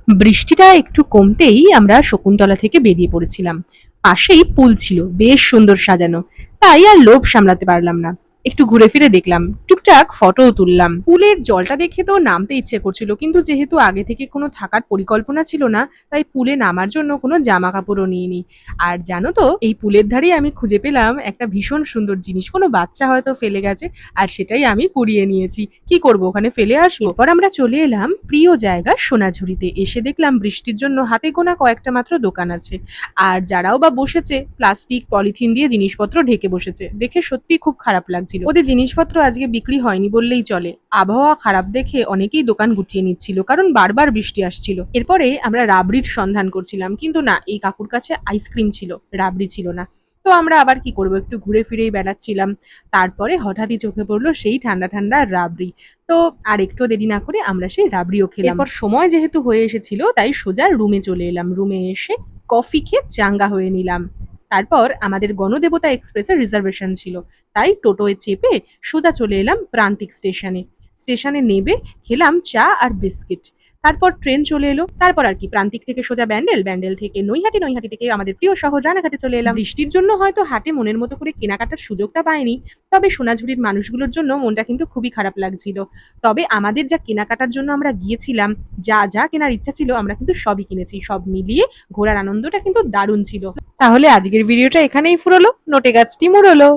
বৃষ্টিটা একটু কমতেই আমরা শকুন্তলা থেকে বেরিয়ে পড়েছিলাম। পাশেই পুল ছিল, বেশ সুন্দর সাজানো। তাই আর লোভ সামলাতে পারলাম না, একটু ঘুরে ফিরে দেখলাম, টুকটাক ফটোও তুললাম। পুলের জলটা দেখে তো নামতে ইচ্ছে করছিল, কিন্তু যেহেতু আগে থেকে কোনো থাকার পরিকল্পনা ছিল না, তাই পুলে নামার জন্য কোনো জামা কাপড়ও নিইনি। আর জানো তো, এই পুলের ধারেই আমি খুঁজে পেলাম একটা ভীষণ সুন্দর জিনিস, কোনো বাচ্চা হয়তো ফেলে গেছে, আর সেটাই আমি কুড়িয়ে নিয়েছি। কি করব, ওখানে ফেলে আসবো? এরপর আমরা চলে এলাম প্রিয় জায়গা সোনাঝুরিতে। এসে দেখলাম বৃষ্টির জন্য হাতে গোনা কয়েকটা মাত্র দোকান আছে, আর যারাও বা বসেছে প্লাস্টিক পলিথিন দিয়ে জিনিসপত্র ঢেকে বসেছে। দেখে সত্যি খুব খারাপ লাগছিল। ওদের জিনিসপত্র আজকে বিক্রি হয়নি বললেই চলে। আবহাওয়া খারাপ দেখে অনেকেই দোকান গুটিয়ে নিচ্ছিল, কারণ বারবার বৃষ্টি আসছিল। এরপরে আমরা রাবড়ির সন্ধান করছিলাম, কিন্তু না, এই কাকুর কাছে আইসক্রিম ছিল, রাবড়ি ছিল না। তো আমরা আবার কি করব, একটু ঘুরে ফিরেই বেড়াচ্ছিলাম। তারপরে হঠাৎই চোখে পড়লো সেই ঠান্ডা ঠান্ডা রাবড়ি। তো আর একটু দেরি না করে আমরা সেই রাবড়িও খেলাম। এরপর সময় যেহেতু হয়ে এসেছিল, তাই সোজা রুমে চলে এলাম। রুমে এসে কফি খেয়ে চাঙ্গা হয়ে নিলাম। তারপর আমাদের গণদেবতা এক্সপ্রেসের রিজার্ভেশন ছিল, তাই টোটোয় চেপে সোজা চলে এলাম প্রান্তিক স্টেশনে। স্টেশনে নেমে খেলাম চা আর বিস্কিট। তারপর ট্রেন চলে এলো। তারপর আর কি, প্রান্তিক থেকে সোজা ব্যান্ডেল, ব্যান্ডেল থেকে নৈহাটি, নৈহাটি থেকে আমাদের প্রিয় শহর রানাঘাটে চলে এলাম। বৃষ্টির জন্য হয়তো হাটে মনের মতো করে কেনাকাটার সুযোগটা পাইনি, তবে সোনাঝুরির মানুষগুলোর জন্য মনটা কিন্তু খুবই খারাপ লাগছিল। তবে আমাদের যা কেনাকাটার জন্য আমরা গিয়েছিলাম, যা যা কেনার ইচ্ছা ছিল আমরা কিন্তু সবই কিনেছি। সব মিলিয়ে ঘোরার আনন্দটা কিন্তু দারুণ ছিল। তাহলে আজকের ভিডিওটা এখানেই ফুরোলো, নোটে গাছটি মুড়লো।